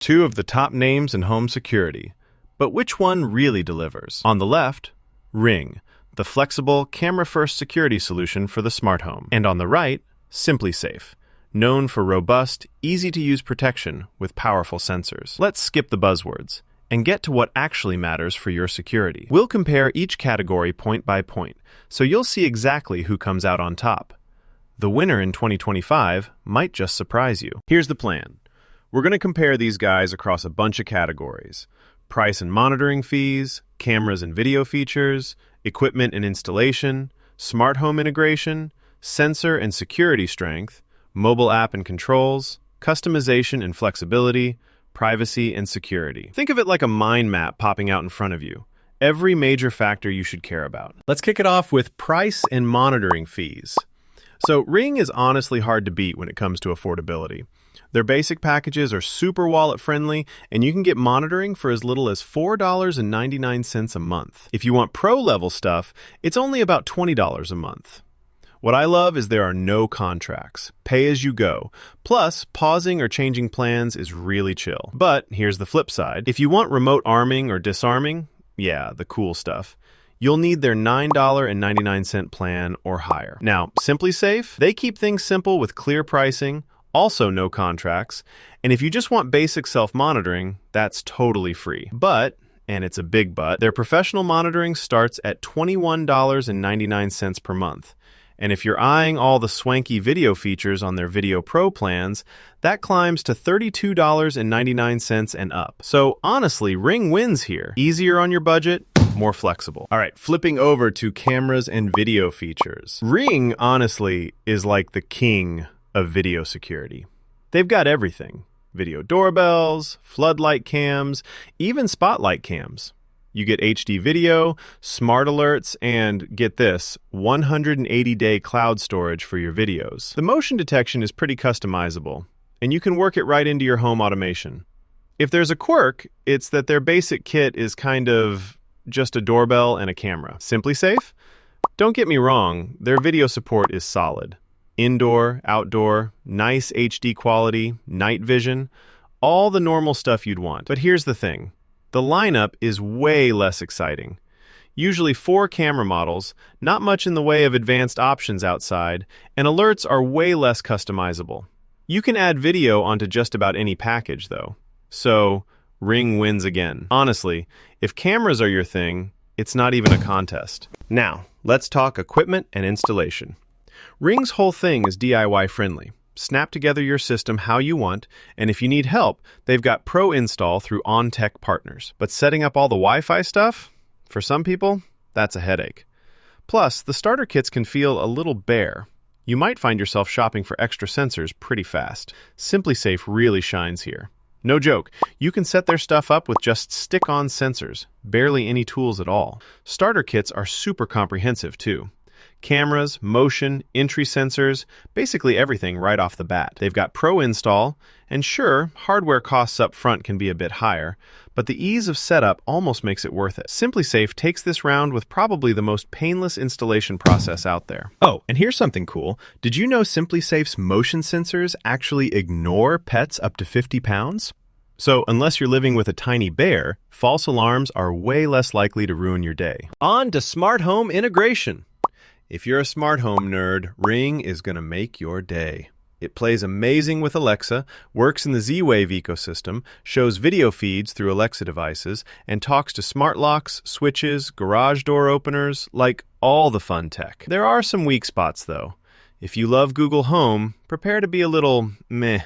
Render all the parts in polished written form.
Two of the top names in home security. But which one really delivers? On the left, Ring, the flexible, camera-first security solution for the smart home. And on the right, SimpliSafe, known for robust, easy-to-use protection with powerful sensors. Let's skip the buzzwords and get to what actually matters for your security. We'll compare each category point by point, so you'll see exactly who comes out on top. The winner in 2025 might just surprise you. Here's the plan. We're going to compare these guys across a bunch of categories: price and monitoring fees, cameras and video features, equipment and installation, smart home integration, sensor and security strength, mobile app and controls, customization and flexibility, privacy and security. Think of it like a mind map popping out in front of you. Every major factor you should care about. Let's kick it off with price and monitoring fees. So Ring is honestly hard to beat when it comes to affordability. Their basic packages are super wallet-friendly, and you can get monitoring for as little as $4.99 a month. If you want pro-level stuff, it's only about $20 a month. What I love is there are no contracts, pay as you go. Plus, pausing or changing plans is really chill. But here's the flip side. If you want remote arming or disarming, yeah, the cool stuff, you'll need their $9.99 plan or higher. Now, SimpliSafe, they keep things simple with clear pricing, also no contracts, and if you just want basic self-monitoring, that's totally free. But, and it's a big but, their professional monitoring starts at $21.99 per month. And if you're eyeing all the swanky video features on their Video Pro plans, that climbs to $32.99 and up. So honestly, Ring wins here. Easier on your budget, more flexible. All right, flipping over to cameras and video features. Ring, honestly, is like the king of video security. They've got everything: video doorbells, floodlight cams, even spotlight cams. You get HD video, smart alerts, and get this, 180-day cloud storage for your videos. The motion detection is pretty customizable, and you can work it right into your home automation. If there's a quirk, it's that their basic kit is kind of just a doorbell and a camera. SimpliSafe? Don't get me wrong, their video support is solid. Indoor, outdoor, nice HD quality, night vision, all the normal stuff you'd want. But here's the thing. The lineup is way less exciting. Usually 4 camera models, not much in the way of advanced options outside, and alerts are way less customizable. You can add video onto just about any package, though. So, Ring wins again. Honestly, if cameras are your thing, it's not even a contest. Now, let's talk equipment and installation. Ring's whole thing is DIY friendly. Snap together your system how you want, and if you need help, they've got pro install through OnTech partners. But setting up all the Wi-Fi stuff? For some people, that's a headache. Plus, the starter kits can feel a little bare. You might find yourself shopping for extra sensors pretty fast. SimpliSafe really shines here. No joke, you can set their stuff up with just stick-on sensors, barely any tools at all. Starter kits are super comprehensive too. Cameras, motion, entry sensors, basically everything right off the bat. They've got pro install, and sure, hardware costs up front can be a bit higher, but the ease of setup almost makes it worth it. SimpliSafe takes this round with probably the most painless installation process out there. Oh, and here's something cool. Did you know SimpliSafe's motion sensors actually ignore pets up to 50 pounds? So, unless you're living with a tiny bear, false alarms are way less likely to ruin your day. On to smart home integration. If you're a smart home nerd, Ring is going to make your day. It plays amazing with Alexa, works in the Z-Wave ecosystem, shows video feeds through Alexa devices, and talks to smart locks, switches, garage door openers, like all the fun tech. There are some weak spots, though. If you love Google Home, prepare to be a little meh.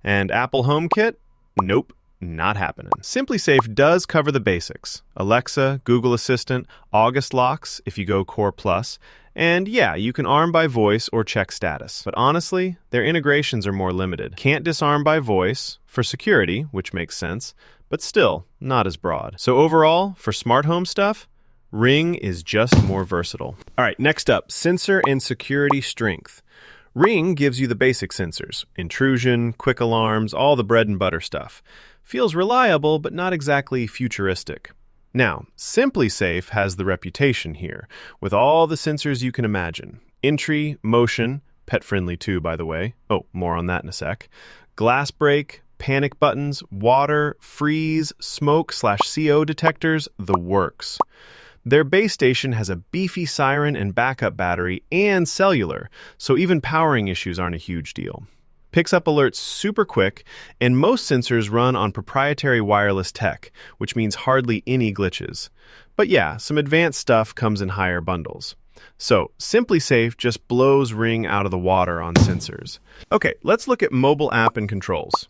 And Apple HomeKit? Nope. Not happening. SimpliSafe does cover the basics: Alexa, Google Assistant, August locks if you go Core Plus, and yeah, you can arm by voice or check status. But honestly, their integrations are more limited. Can't disarm by voice, for security, which makes sense, but still, not as broad. So overall, for smart home stuff, Ring is just more versatile. All right, next up, sensor and security strength. Ring gives you the basic sensors: intrusion, quick alarms, all the bread and butter stuff. Feels reliable, but not exactly futuristic. Now, SimpliSafe has the reputation here, with all the sensors you can imagine. Entry, motion, pet-friendly too, by the way. Oh, more on that in a sec. Glass break, panic buttons, water, freeze, smoke/CO detectors, the works. Their base station has a beefy siren and backup battery and cellular, so even powering issues aren't a huge deal. Picks up alerts super quick, and most sensors run on proprietary wireless tech, which means hardly any glitches. But yeah, some advanced stuff comes in higher bundles. So, SimpliSafe just blows Ring out of the water on sensors. Okay, let's look at mobile app and controls.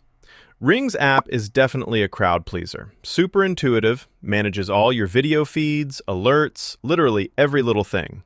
Ring's app is definitely a crowd pleaser. Super intuitive, manages all your video feeds, alerts, literally every little thing.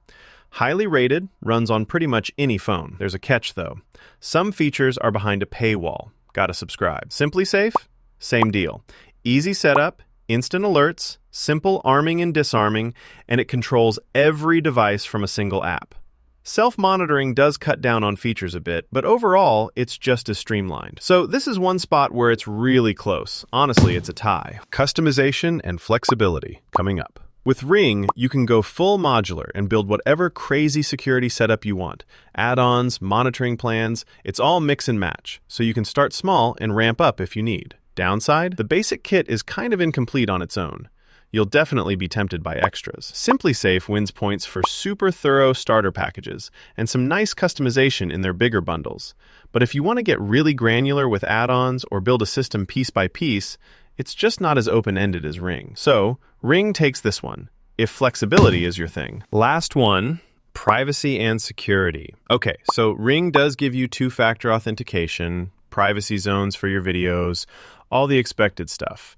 Highly rated, runs on pretty much any phone. There's a catch though. Some features are behind a paywall. Gotta subscribe. SimpliSafe? Same deal. Easy setup, instant alerts, simple arming and disarming, and it controls every device from a single app. Self-monitoring does cut down on features a bit, but overall, it's just as streamlined. So this is one spot where it's really close. Honestly, it's a tie. Customization and flexibility coming up. With Ring, you can go full modular and build whatever crazy security setup you want. Add-ons, monitoring plans, it's all mix and match, so you can start small and ramp up if you need. Downside? The basic kit is kind of incomplete on its own. You'll definitely be tempted by extras. SimpliSafe wins points for super thorough starter packages and some nice customization in their bigger bundles. But if you want to get really granular with add-ons or build a system piece by piece, it's just not as open-ended as Ring. So, Ring takes this one, if flexibility is your thing. Last one, privacy and security. Okay, so Ring does give you two-factor authentication, privacy zones for your videos, all the expected stuff.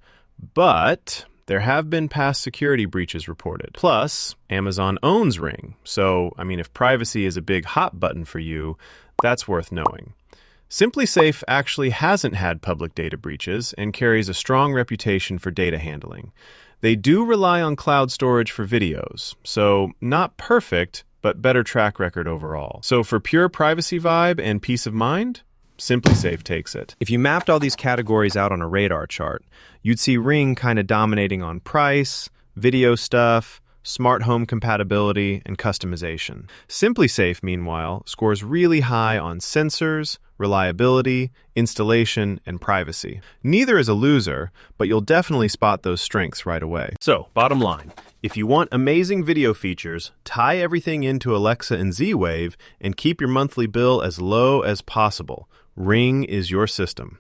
But there have been past security breaches reported. Plus, Amazon owns Ring. So, if privacy is a big hot button for you, that's worth knowing. SimpliSafe actually hasn't had public data breaches and carries a strong reputation for data handling. They do rely on cloud storage for videos, so not perfect, but better track record overall. So for pure privacy vibe and peace of mind, SimpliSafe takes it. If you mapped all these categories out on a radar chart, you'd see Ring kind of dominating on price, video stuff, smart home compatibility, and customization. SimpliSafe, meanwhile, scores really high on sensors, reliability, installation, and privacy. Neither is a loser, but you'll definitely spot those strengths right away. So, bottom line, if you want amazing video features, tie everything into Alexa and Z-Wave, and keep your monthly bill as low as possible, Ring is your system.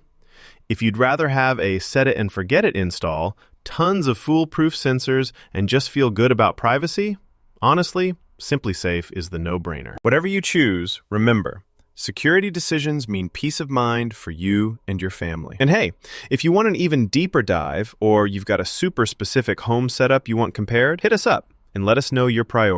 If you'd rather have a set-it-and-forget-it install, tons of foolproof sensors, and just feel good about privacy, honestly, SimpliSafe is the no-brainer. Whatever you choose, remember, security decisions mean peace of mind for you and your family. And hey, if you want an even deeper dive, or you've got a super specific home setup you want compared, hit us up and let us know your priorities.